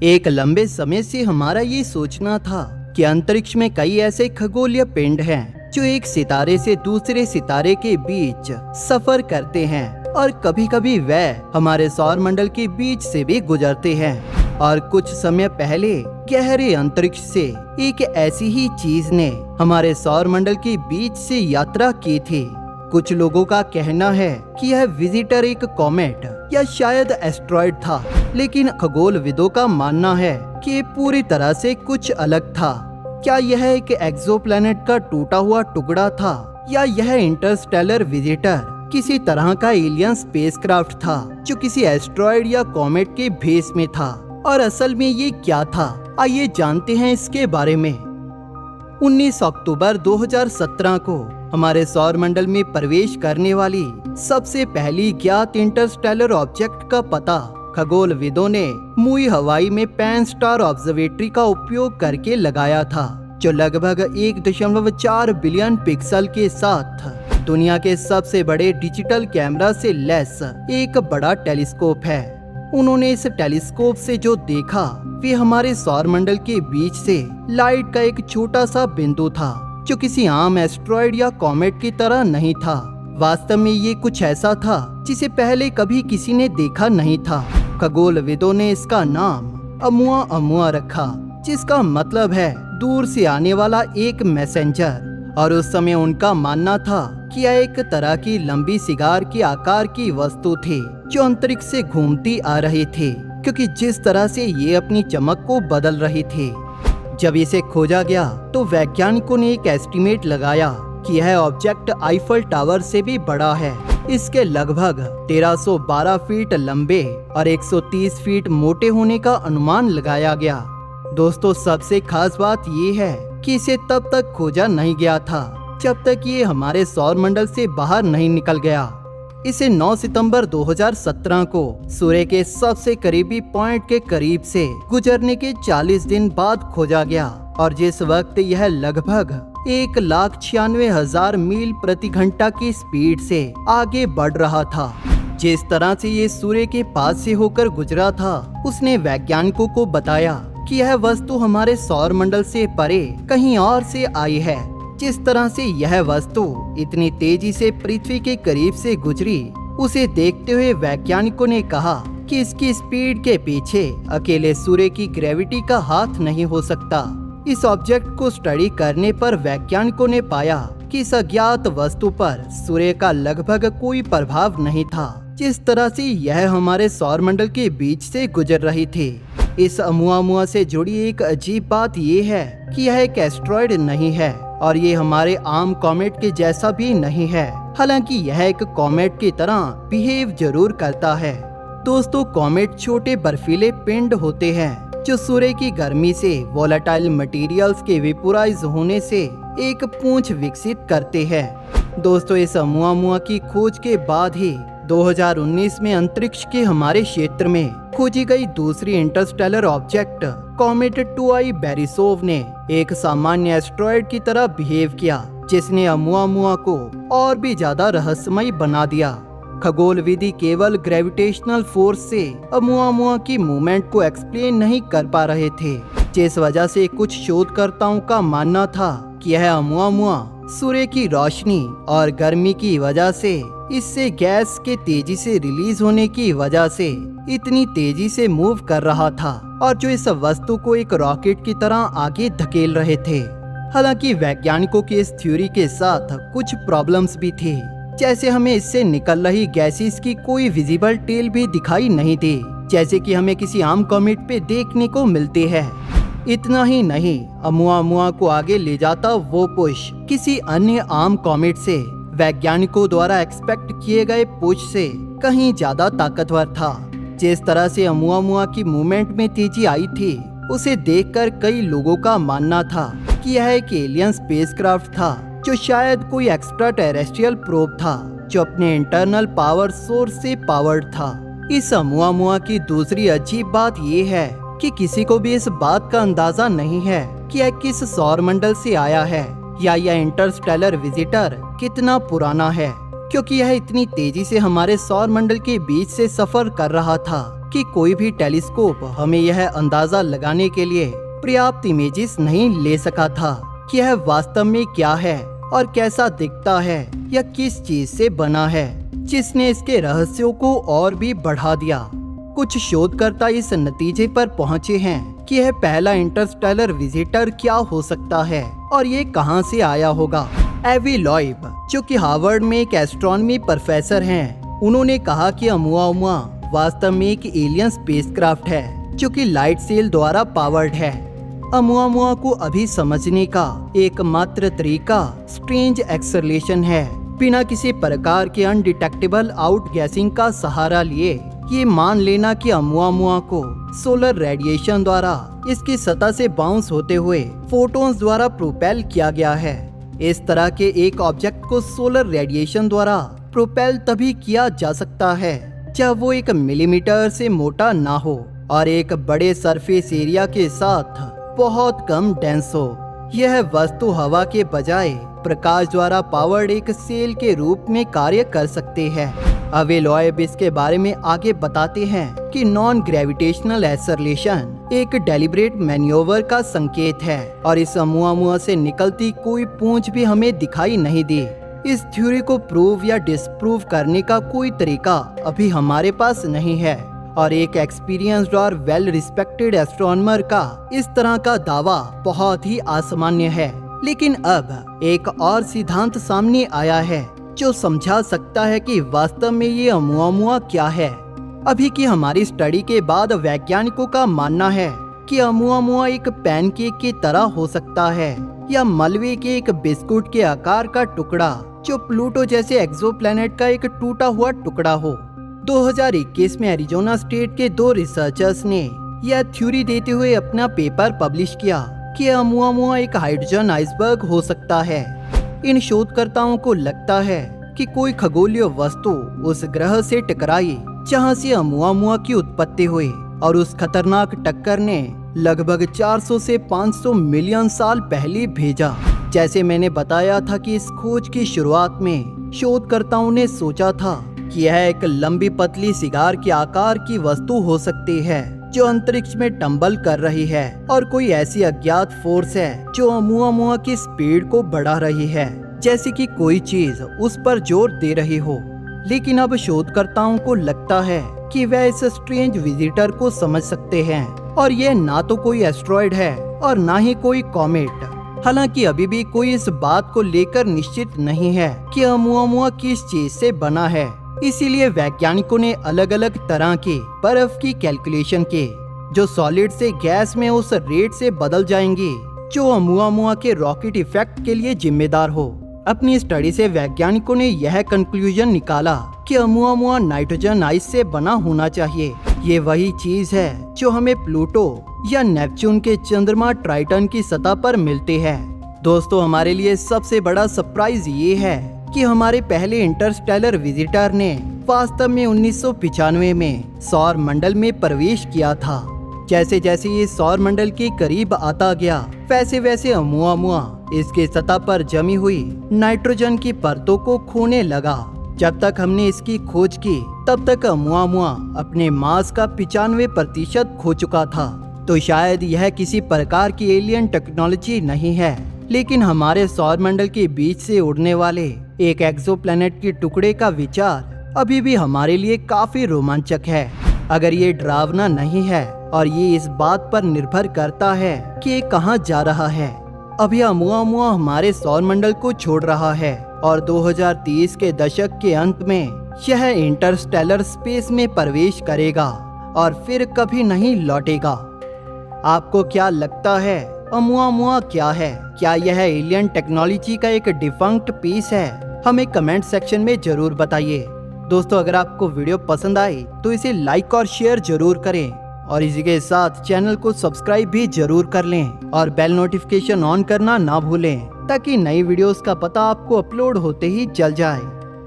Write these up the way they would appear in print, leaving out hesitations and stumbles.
एक लंबे समय से हमारा ये सोचना था कि अंतरिक्ष में कई ऐसे खगोलीय पिंड हैं जो एक सितारे से दूसरे सितारे के बीच सफर करते हैं और कभी कभी वह हमारे सौर मंडल के बीच से भी गुजरते हैं। और कुछ समय पहले गहरे अंतरिक्ष से एक ऐसी ही चीज ने हमारे सौर मंडल के बीच से यात्रा की थी। कुछ लोगों का कहना है कि यह विजिटर एक कॉमेट या शायद एस्ट्रॉयड था, लेकिन खगोलविदों का मानना है कि ये पूरी तरह से कुछ अलग था। क्या यह एक एक्सोप्लैनेट का टूटा हुआ टुकड़ा था या यह इंटरस्टेलर विजिटर किसी तरह का एलियन स्पेसक्राफ्ट था जो किसी एस्ट्रॉयड या कॉमेट के भेस में था? और असल में ये क्या था, आइए जानते हैं इसके बारे में। 19 अक्टूबर 2017 को हमारे सौर मंडल में प्रवेश करने वाली सबसे पहली ज्ञात इंटरस्टेलर ऑब्जेक्ट का पता खगोलविदों ने मुई हवाई में पैन स्टार ऑब्जर्वेटरी का उपयोग करके लगाया था, जो लगभग 1.4 बिलियन पिक्सल के साथ दुनिया के सबसे बड़े डिजिटल कैमरा से लैस एक बड़ा टेलीस्कोप है। उन्होंने इस टेलीस्कोप से जो देखा वे हमारे सौर मंडल के बीच से लाइट का एक छोटा सा बिंदु था, जो किसी आम एस्ट्रॉयड या कॉमेट की तरह नहीं था। वास्तव में ये कुछ ऐसा था जिसे पहले कभी किसी ने देखा नहीं था। खगोलविदों ने इसका नाम अमुआ अमुआ रखा, जिसका मतलब है दूर से आने वाला एक मैसेंजर। और उस समय उनका मानना था कि यह एक तरह की लंबी सिगार के आकार की वस्तु थी जो अंतरिक्ष से घूमती आ रही थी, क्योंकि जिस तरह से ये अपनी चमक को बदल रही थी। जब इसे खोजा गया तो वैज्ञानिकों ने एक एस्टीमेट लगाया कि यह ऑब्जेक्ट आईफल टावर से भी बड़ा है। इसके लगभग 1312 फीट लंबे और 130 फीट मोटे होने का अनुमान लगाया गया। दोस्तों, सबसे खास बात ये है कि इसे तब तक खोजा नहीं गया था जब तक ये हमारे सौर मंडल से बाहर नहीं निकल गया। इसे 9 सितंबर 2017 को सूर्य के सबसे करीबी पॉइंट के करीब से गुजरने के 40 दिन बाद खोजा गया, और जिस वक्त यह लगभग 1,96,000 मील प्रति घंटा की स्पीड से आगे बढ़ रहा था। जिस तरह से ये सूर्य के पास से होकर गुजरा था, उसने वैज्ञानिकों को बताया कि यह वस्तु हमारे सौर मंडल से परे कहीं और से आई है। जिस तरह से यह वस्तु इतनी तेजी से पृथ्वी के करीब से गुजरी, उसे देखते हुए वैज्ञानिकों ने कहा कि इसकी स्पीड के पीछे अकेले सूर्य की ग्रेविटी का हाथ नहीं हो सकता। इस ऑब्जेक्ट को स्टडी करने पर वैज्ञानिकों ने पाया कि इस अज्ञात वस्तु पर सूर्य का लगभग कोई प्रभाव नहीं था, जिस तरह से यह हमारे सौर मंडल के बीच से गुजर रही थी। इस अमुआमुआ से जुड़ी एक अजीब बात ये है कि यह एक एस्ट्रॉयड नहीं है और ये हमारे आम कॉमेट के जैसा भी नहीं है, हालांकि यह एक कॉमेट की तरह बिहेव जरूर करता है। दोस्तों, कॉमेट छोटे बर्फीले पिंड होते हैं जो सूर्य की गर्मी से वोलेटाइल मटेरियल्स के वेपोराइज होने से एक पूंछ विकसित करते हैं। दोस्तों, इस अमुआमुआ की खोज के बाद ही 2019 में अंतरिक्ष के हमारे क्षेत्र में खोजी गई दूसरी इंटरस्टेलर ऑब्जेक्ट कॉमेट 2I बेरिसोव ने एक सामान्य एस्ट्रॉयड की तरह बिहेव किया, जिसने अमुआमुआ को और भी ज्यादा रहस्यमय बना दिया। खगोलविदी केवल ग्रेविटेशनल फोर्स से अमुआमुआ की मूवमेंट को एक्सप्लेन नहीं कर पा रहे थे, जिस वजह से कुछ शोधकर्ताओं का मानना था कि यह अमुआमुआ सूर्य की रोशनी और गर्मी की वजह से इससे गैस के तेजी से रिलीज होने की वजह से इतनी तेजी से मूव कर रहा था, और जो इस वस्तु को एक रॉकेट की तरह आगे धकेल रहे थे। हालांकि वैज्ञानिकों की इस थ्योरी के साथ कुछ प्रॉब्लम्स भी थी, जैसे हमें इससे निकल रही गैसेस की कोई विजिबल टेल भी दिखाई नहीं दी, जैसे कि हमें किसी आम कॉमेट पे देखने को मिलते हैं। इतना ही नहीं, अमुआमुआ को आगे ले जाता वो पुश किसी अन्य आम कॉमेट से वैज्ञानिकों द्वारा एक्सपेक्ट किए गए पुश से कहीं ज्यादा ताकतवर था। जिस तरह से अमुआमुआ की मूवमेंट में तेजी आई थी, उसे देखकर कई लोगों का मानना था कि यह एक एलियन स्पेसक्राफ्ट था, जो शायद कोई एक्स्ट्रा टेरेस्ट्रियल प्रोब था जो अपने इंटरनल पावर सोर्स से पावर्ड था। इस अमुआमुआ की दूसरी अजीब बात ये है कि किसी को भी इस बात का अंदाजा नहीं है कि यह किस सौर मंडल से आया है या यह इंटरस्टेलर विजिटर कितना पुराना है, क्योंकि यह इतनी तेजी से हमारे सौर मंडल के बीच से सफर कर रहा था कि कोई भी टेलीस्कोप हमें यह अंदाजा लगाने के लिए पर्याप्त इमेजेस नहीं ले सका था कि यह वास्तव में क्या है और कैसा दिखता है या किस चीज से बना है, जिसने इसके रहस्यों को और भी बढ़ा दिया। कुछ शोधकर्ता इस नतीजे पर पहुंचे हैं कि यह पहला इंटरस्टेलर विजिटर क्या हो सकता है और ये कहां से आया होगा। एवी लॉयब, जो कि हार्वर्ड में एक एस्ट्रोनॉमी प्रोफेसर हैं, उन्होंने कहा कि ओumuamua वास्तव में एक एलियन स्पेसक्राफ्ट है जो कि लाइट सेल द्वारा पावर्ड है। ओumuamua को अभी समझने का एकमात्र तरीका स्ट्रेंज एक्सेलरेशन है। बिना किसी प्रकार के अनडिटेक्टेबल आउटगैसिंग का सहारा लिए ये मान लेना कि ओumuamua को सोलर रेडिएशन द्वारा इसकी सतह से बाउंस होते हुए फोटॉन्स द्वारा प्रोपेल किया गया है। इस तरह के एक ऑब्जेक्ट को सोलर रेडिएशन द्वारा प्रोपेल तभी किया जा सकता है जब वो 1 मिलीमीटर से मोटा ना हो और एक बड़े सरफेस एरिया के साथ बहुत कम डेंस हो। यह वस्तु हवा के बजाय प्रकाश द्वारा पावर्ड एक सेल के रूप में कार्य कर सकते हैं। एवी लॉयब इसके बारे में आगे बताते हैं कि नॉन ग्रेविटेशनल एक्सेलरेशन एक डेलिब्रेट मैन्योवर का संकेत है और इस ओumuamua से निकलती कोई पूंछ भी हमें दिखाई नहीं दी। इस थ्योरी को प्रूव या डिसप्रूव करने का कोई तरीका अभी हमारे पास नहीं है और एक एक्सपीरियंस्ड और वेल रिस्पेक्टेड एस्ट्रोनॉमर का इस तरह का दावा बहुत ही असामान्य है। लेकिन अब एक और सिद्धांत सामने आया है जो समझा सकता है कि वास्तव में ये ओumuamua क्या है। अभी की हमारी स्टडी के बाद वैज्ञानिकों का मानना है कि ओumuamua एक पैनकेक की तरह हो सकता है या मलबे के एक बिस्कुट के आकार का टुकड़ा जो प्लूटो जैसे एक्सोप्लैनेट का एक टूटा हुआ टुकड़ा हो। 2021 में एरिजोना स्टेट के 2 रिसर्चर्स ने यह थ्योरी देते हुए अपना पेपर पब्लिश किया कि ओumuamua एक हाइड्रोजन आइसबर्ग हो सकता है। इन शोधकर्ताओं को लगता है कि कोई खगोलीय वस्तु उस ग्रह से टकराई जहां से ओumuamua की उत्पत्ति हुई और उस खतरनाक टक्कर ने लगभग 400 से 500 मिलियन साल पहले भेजा। जैसे मैंने बताया था कि इस खोज की शुरुआत में शोधकर्ताओं ने सोचा था कि यह एक लंबी पतली सिगार के आकार की वस्तु हो सकती है जो अंतरिक्ष में टंबल कर रही है और कोई ऐसी अज्ञात फोर्स है जो ओumuamua की स्पीड को बढ़ा रही है, जैसे कि कोई चीज उस पर जोर दे रही हो। लेकिन अब शोधकर्ताओं को लगता है कि वह इस स्ट्रेंज विजिटर को समझ सकते हैं और यह ना तो कोई एस्ट्रॉयड है और ना ही कोई कॉमेट। हालांकि अभी भी कोई इस बात को लेकर निश्चित नहीं है कि ओumuamua किस चीज से बना है। इसीलिए वैज्ञानिकों ने अलग अलग तरह के बर्फ की कैलकुलेशन की जो सॉलिड से गैस में उस रेट से बदल जाएंगी जो ओumuamua के रॉकेट इफेक्ट के लिए जिम्मेदार हो। अपनी स्टडी से वैज्ञानिकों ने यह कंक्लूजन निकाला कि ओumuamua नाइट्रोजन आइस से बना होना चाहिए। ये वही चीज है जो हमें प्लूटो या नेपच्यून के चंद्रमा ट्राइटन की सतह पर मिलते हैं। दोस्तों, हमारे लिए सबसे बड़ा सरप्राइज ये है कि हमारे पहले इंटरस्टेलर विजिटर ने वास्तव में 1995 में सौर मंडल में प्रवेश किया था। जैसे जैसे ये सौर मंडल के करीब आता गया वैसे वैसे ओumuamua इसके सतह पर जमी हुई नाइट्रोजन की परतों को खोने लगा। जब तक हमने इसकी खोज की तब तक ओumuamua अपने मास का 95% खो चुका था। तो शायद यह किसी प्रकार की एलियन टेक्नोलॉजी नहीं है, लेकिन हमारे सौर मंडल के बीच से उड़ने वाले एक एक्सोप्लैनेट के टुकड़े का विचार अभी भी हमारे लिए काफी रोमांचक है। अगर ये डरावना नहीं है और ये इस बात पर निर्भर करता है कि ये कहाँ जा रहा है। अभी ओumuamua हमारे सौर मंडल को छोड़ रहा है और 2030 के दशक के अंत में यह इंटरस्टेलर स्पेस में प्रवेश करेगा और फिर कभी नहीं लौटेगा। आपको क्या लगता है ओumuamua क्या है? क्या यह एलियन टेक्नोलॉजी का एक डिफंक्ट पीस है? हमें कमेंट सेक्शन में जरूर बताइए। दोस्तों, अगर आपको वीडियो पसंद आई तो इसे लाइक और शेयर जरूर करें और इसी के साथ चैनल को सब्सक्राइब भी जरूर कर लें और बेल नोटिफिकेशन ऑन करना ना भूलें ताकि नई वीडियोस का पता आपको अपलोड होते ही चल जाए।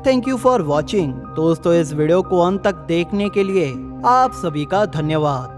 Thank you for watching. दोस्तों, इस वीडियो को अंत तक देखने के लिए आप सभी का धन्यवाद।